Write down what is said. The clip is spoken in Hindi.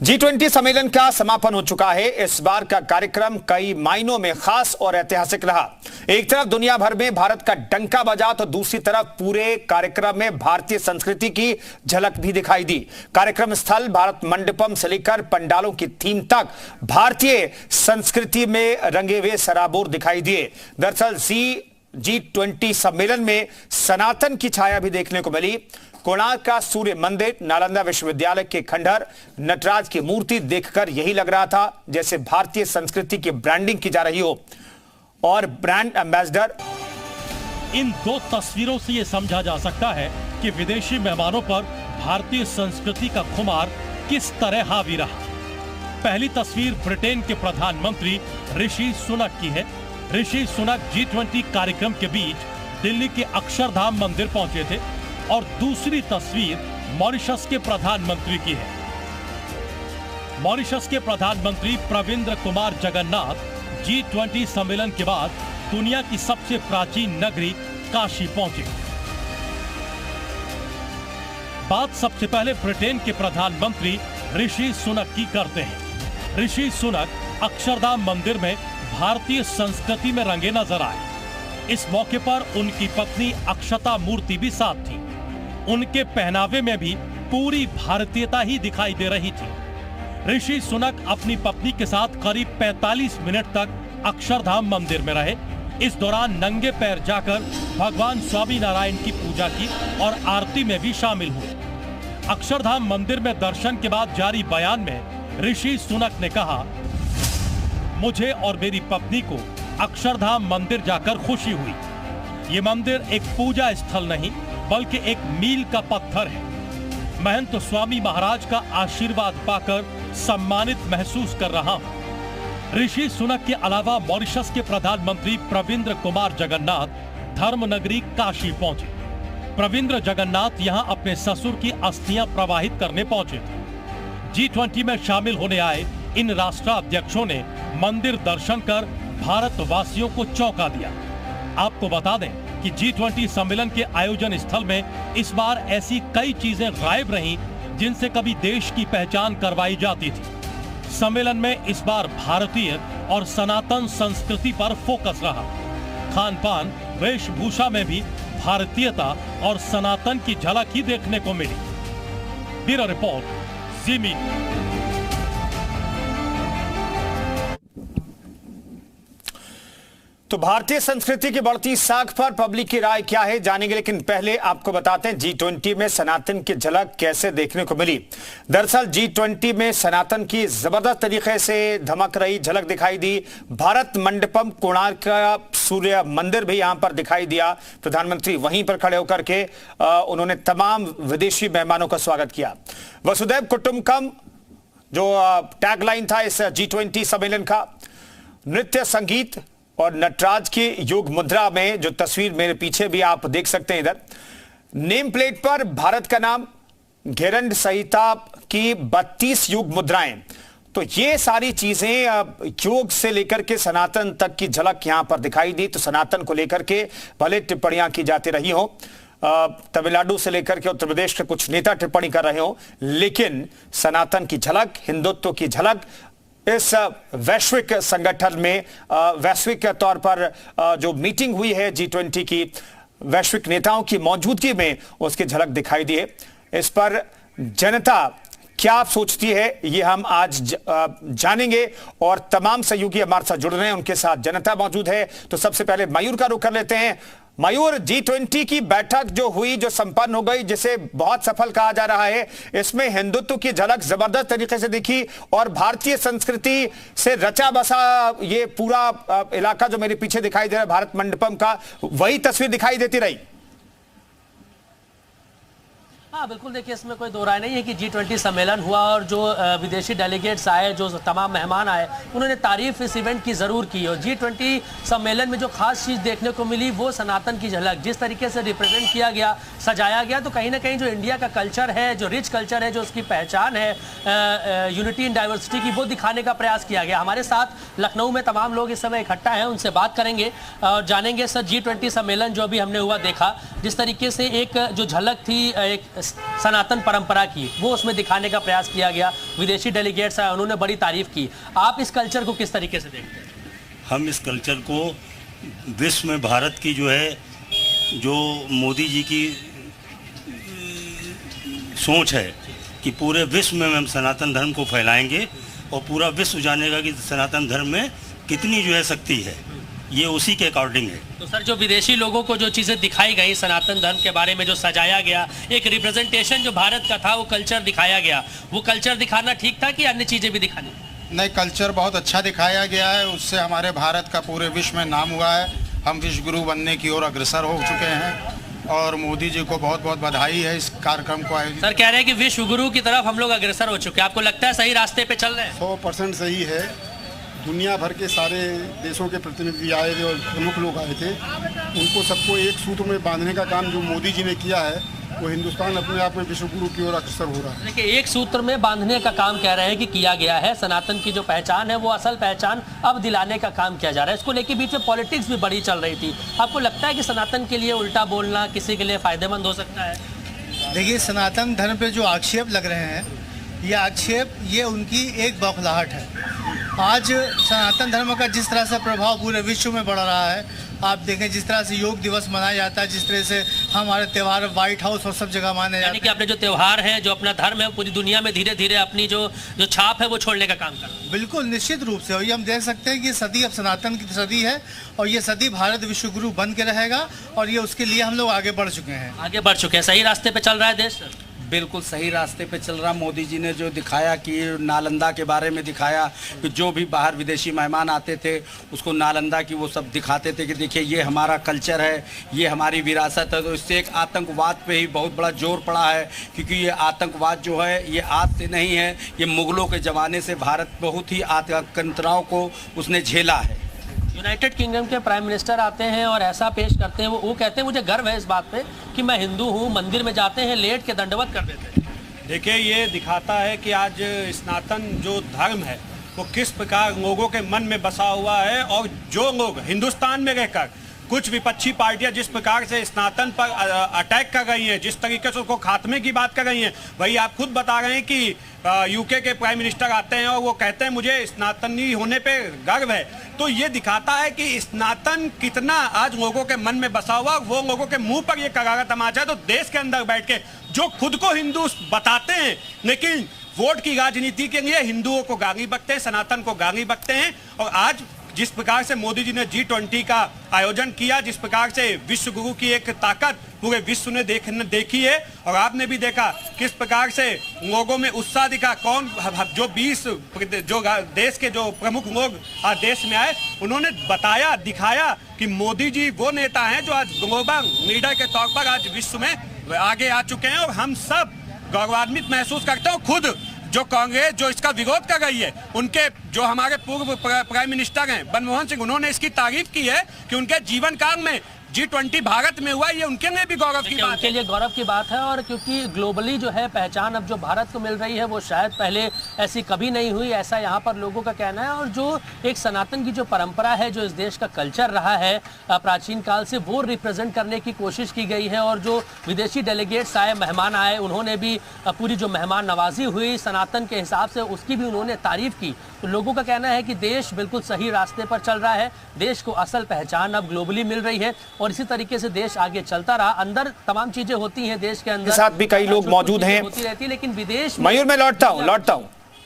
G20 सम्मेलन का समापन हो चुका है। इस बार का कार्यक्रम कई मायनों में खास और ऐतिहासिक रहा। एक तरफ दुनिया भर में भारत का डंका बजा तो दूसरी तरफ पूरे कार्यक्रम में भारतीय संस्कृति की झलक भी दिखाई दी। कार्यक्रम स्थल भारत मंडपम से लेकर पंडालों की थीम तक भारतीय संस्कृति में रंगे हुए सराबोर दिखाई दिए। दरअसल G20 सम्मेलन में सनातन की छाया भी देखने को मिली। कोणार्क का सूर्य मंदिर, नालंदा विश्वविद्यालय के खंडहर, नटराज की मूर्ति देखकर यही लग रहा था जैसे भारतीय संस्कृति की ब्रांडिंग की जा रही हो। और ब्रांड एम्बेसडर इन दो तस्वीरों से यह समझा जा सकता है कि विदेशी मेहमानों पर भारतीय संस्कृति का खुमार किस तरह हावी रहा। पहली तस्वीर ब्रिटेन के प्रधानमंत्री ऋषि सुनक की है। ऋषि सुनक G20 कार्यक्रम के बीच दिल्ली के अक्षरधाम मंदिर पहुंचे थे और दूसरी तस्वीर मॉरिशस के प्रधानमंत्री की है। मॉरिशस के प्रधानमंत्री प्रविंद्र कुमार जगन्नाथ G20 सम्मेलन के बाद दुनिया की सबसे प्राचीन नगरी काशी पहुंचे। बात सबसे पहले ब्रिटेन के प्रधानमंत्री ऋषि सुनक की करते हैं। ऋषि सुनक अक्षरधाम मंदिर में भारतीय संस्कृति में रंगे नजर आए। इस मौके पर उनकी पत्नी अक्षता मूर्ति भी साथ थी। उनके पहनावे में भी पूरी भारतीयता ही दिखाई दे रही थी। ऋषि सुनक अपनी पत्नी के साथ करीब 45 मिनट तक अक्षरधाम मंदिर में रहे। इस दौरान नंगे पैर जाकर भगवान स्वामी नारायण की पूजा की और आरती में भी शामिल हुए। अक्षरधाम मंदिर में दर्शन के बाद जारी बयान में ऋषि सुनक ने कहा, मुझे और मेरी पत्नी को अक्षरधाम मंदिर जाकर खुशी हुई। ये मंदिर एक पूजा स्थल नहीं बल्कि एक मील का पत्थर है। महंत स्वामी महाराज का आशीर्वाद पाकर सम्मानित महसूस कर रहा हूं। ऋषि सुनक के अलावा मॉरिशस के प्रधानमंत्री प्रविंद्र कुमार जगन्नाथ धर्मनगरी काशी पहुंचे। प्रविंद्र जगन्नाथ यहां अपने ससुर की अस्थियां प्रवाहित करने पहुंचे थे। G20 में शामिल होने आए इन राष्ट्राध्यक्षों ने मंदिर दर्शन कर भारतवासियों को चौंका दिया। आपको बता दें कि G20 सम्मेलन के आयोजन स्थल में इस बार ऐसी कई चीजें गायब रहीं जिनसे कभी देश की पहचान करवाई जाती थी। सम्मेलन में इस बार भारतीय और सनातन संस्कृति पर फोकस रहा। खान पान, वेशभूषा में भी भारतीयता और सनातन की झलक ही देखने को मिली। ब्यूरो रिपोर्ट, जी मीडिया। तो भारतीय संस्कृति की बढ़ती साख पर पब्लिक की राय क्या है जानेंगे, लेकिन पहले आपको बताते हैं G20 में सनातन की झलक कैसे देखने को मिली। दरअसल G20 में सनातन की जबरदस्त तरीके से धमक रही झलक दिखाई दी। भारत मंडपम कोणार्क का सूर्य मंदिर भी यहां पर दिखाई दिया। प्रधानमंत्री वहीं पर खड़े होकर के उन्होंने तमाम विदेशी मेहमानों का स्वागत किया। वसुधैव कुटुंबकम जो टैगलाइन था इस G20 सम्मेलन का। नृत्य, संगीत और नटराज की योग मुद्रा में जो तस्वीर मेरे पीछे भी आप देख सकते हैं, इधर नेम प्लेट पर भारत का नाम, घेरंड संहिता की 32 योग मुद्राएं। तो ये सारी चीजें योग से लेकर के सनातन तक की झलक यहां पर दिखाई दी। तो सनातन को लेकर के भले टिप्पणियां की जाती रही हो, तमिलनाडु से लेकर के उत्तर प्रदेश के कुछ नेता टिप्पणी कर रहे हो, लेकिन सनातन की झलक, हिंदुत्व की झलक इस वैश्विक संगठन में वैश्विक तौर पर जो मीटिंग हुई है G20 की, वैश्विक नेताओं की मौजूदगी में उसकी झलक दिखाई दी है। इस पर जनता क्या सोचती है ये हम आज जानेंगे और तमाम सहयोगी हमारे साथ जुड़ रहे हैं, उनके साथ जनता मौजूद है। तो सबसे पहले मयूर का रुख कर लेते हैं। मयूर, G20 की बैठक जो हुई, जो संपन्न हो गई, जिसे बहुत सफल कहा जा रहा है, इसमें हिंदुत्व की झलक जबरदस्त तरीके से दिखी और भारतीय संस्कृति से रचा बसा ये पूरा इलाका जो मेरे पीछे दिखाई दे रहा है भारत मंडपम का, वही तस्वीर दिखाई देती रही। हाँ बिल्कुल, देखिए इसमें कोई दो राय नहीं है कि G20 सम्मेलन हुआ और जो विदेशी डेलीगेट्स आए, जो तमाम मेहमान आए, उन्होंने तारीफ इस इवेंट की ज़रूर की। और G20 सम्मेलन में जो खास चीज़ देखने को मिली वो सनातन की झलक, जिस तरीके से रिप्रेजेंट किया गया, सजाया गया। तो कहीं ना कहीं जो इंडिया का कल्चर है, जो रिच कल्चर है, जो उसकी पहचान है यूनिटी इन डाइवर्सिटी की, वो दिखाने का प्रयास किया गया। हमारे साथ लखनऊ में तमाम लोग इस समय इकट्ठा हैं, उनसे बात करेंगे और जानेंगे सर G20 सम्मेलन जो अभी हमने हुआ देखा, जिस तरीके से एक जो झलक थी एक सनातन परंपरा की, वो उसमें दिखाने का प्रयास किया गया। विदेशी डेलीगेट्स आए, उन्होंने बड़ी तारीफ की। आप इस कल्चर को किस तरीके से देखते हैं? हम इस कल्चर को विश्व में भारत की जो है, जो मोदी जी की सोच है कि पूरे विश्व में हम सनातन धर्म को फैलाएंगे और पूरा विश्व जानेगा कि सनातन धर्म में कितनी जो है शक्ति है, ये उसी के अकॉर्डिंग है। तो सर, जो विदेशी लोगों को जो चीज़ें दिखाई गई सनातन धर्म के बारे में, जो सजाया गया, एक रिप्रेजेंटेशन जो भारत का था, वो कल्चर दिखाया गया, वो कल्चर दिखाना ठीक था कि अन्य चीज़ें भी दिखानी? नहीं, कल्चर बहुत अच्छा दिखाया गया है। उससे हमारे भारत का पूरे विश्व में नाम हुआ है। हम विश्व गुरु बनने की ओर अग्रसर हो चुके हैं और मोदी जी को बहुत बहुत बधाई है इस कार्यक्रम को आयोजित। सर कह रहे हैं कि विश्व गुरु की तरफ हम लोग अग्रसर हो चुके हैं। आपको लगता है सही रास्ते पे चल रहे हैं? 100% सही है। दुनिया भर के सारे देशों के प्रतिनिधि आए थे और प्रमुख लोग आए थे। उनको सबको एक सूत्र में बांधने का काम जो मोदी जी ने किया है, वो हिंदुस्तान अपने आप में विश्व गुरु की ओर अग्रसर हो रहा है। देखिए, एक सूत्र में बांधने का काम कह रहे हैं कि किया गया है। सनातन की जो पहचान है, वो असल पहचान अब दिलाने का काम किया जा रहा है। इसको लेके बीच में पॉलिटिक्स भी बड़ी चल रही थी। आपको लगता है कि सनातन के लिए उल्टा बोलना किसी के लिए फायदेमंद हो सकता है? देखिए, सनातन धर्म पे जो आक्षेप लग रहे हैं, ये आक्षेप ये उनकी एक बौखलाहट है। आज सनातन धर्म का जिस तरह से प्रभाव पूरे विश्व में बढ़ रहा है, आप देखें जिस तरह से योग दिवस मनाया जाता है, जिस तरह से हमारे त्यौहार व्हाइट हाउस और सब जगह माने जाते हैं। कि अपने जो त्यौहार है, जो अपना धर्म है, पूरी दुनिया में धीरे धीरे अपनी जो छाप है वो छोड़ने का काम कर रहा है। बिल्कुल निश्चित रूप से। और ये हम देख सकते हैं कि सदी अब सनातन की सदी है और ये सदी भारत विश्व गुरु बन के रहेगा और ये उसके लिए हम लोग आगे बढ़ चुके हैं। आगे बढ़ चुके हैं, सही रास्ते पे चल रहा है देश। बिल्कुल सही रास्ते पे चल रहा। मोदी जी ने जो दिखाया कि नालंदा के बारे में दिखाया कि जो भी बाहर विदेशी मेहमान आते थे उसको नालंदा की वो सब दिखाते थे कि देखिए ये हमारा कल्चर है, ये हमारी विरासत है। तो इससे एक आतंकवाद पे ही बहुत बड़ा जोर पड़ा है, क्योंकि ये आतंकवाद जो है ये आज से नहीं है, ये मुगलों के ज़माने से भारत बहुत ही आतंकराव को उसने झेला है। यूनाइटेड किंगडम के प्राइम मिनिस्टर आते हैं और ऐसा पेश करते हैं, वो कहते हैं मुझे गर्व है इस बात पे कि मैं हिंदू हूँ। मंदिर में जाते हैं, लेट के दंडवत कर देते हैं। देखिए, ये दिखाता है कि आज सनातन जो धर्म है वो किस प्रकार लोगों के मन में बसा हुआ है, और जो लोग हिंदुस्तान में रहकर कुछ विपक्षी पार्टियां जिस प्रकार से सनातन पर अटैक कर रही हैं, जिस तरीके से उसको खात्मे की बात कर रही हैं, वही आप खुद बता रहे हैं कि यूके के प्राइम मिनिस्टर आते हैं और वो कहते हैं मुझे सनातनी होने पे गर्व है। तो ये दिखाता है कि सनातन कितना आज लोगों के मन में बसा हुआ, वो लोगों के मुंह पर ये करारा तमाचा है। तो देश के अंदर बैठ के जो खुद को हिंदू बताते हैं लेकिन वोट की राजनीति के लिए हिंदुओं को गाली बकते हैं, सनातन को गाली बकते हैं। और आज जिस प्रकार से मोदी जी ने G20 का आयोजन किया, जिस प्रकार से विश्व गुरु की एक ताकत पूरे विश्व ने देखी है, और आपने भी देखा किस प्रकार से लोगों में उत्साह दिखा। कौन जो 20 जो देश के जो प्रमुख लोग आज देश में आए, उन्होंने बताया, दिखाया कि मोदी जी वो नेता हैं जो आज ग्लोबल लीडर के तौर पर आज विश्व में आगे आ चुके हैं। और हम सब गौरवान्वित महसूस करते हैं। खुद जो कांग्रेस जो इसका विरोध कर रही है, उनके जो हमारे पूर्व प्राइम मिनिस्टर हैं मनमोहन सिंह, उन्होंने इसकी तारीफ की है कि उनके जीवन काल में G20 भारत में हुआ, ये उनके लिए भी गौरव की बात है। उनके लिए गौरव की बात है। और क्योंकि ग्लोबली जो है पहचान अब जो भारत को मिल रही है, वो शायद पहले ऐसी कभी नहीं हुई, ऐसा यहाँ पर लोगों का कहना है। और जो एक सनातन की जो परंपरा है, जो इस देश का कल्चर रहा है प्राचीन काल से, वो रिप्रेजेंट करने की कोशिश की गई है। और जो विदेशी डेलीगेट्स आए, मेहमान आए, उन्होंने भी पूरी जो मेहमान नवाजी हुई सनातन के हिसाब से, उसकी भी उन्होंने तारीफ की। तो लोगों का कहना है कि देश बिल्कुल सही रास्ते पर चल रहा है, देश को असल पहचान अब ग्लोबली मिल रही है और इसी तरीके से देश आगे चलता रहा। अंदर तमाम चीजें होती हैं देश के अंदर, साथ भी कई लोग मौजूद हैं, होती रहती है, लेकिन विदेश मयूर मैं लौटता हूं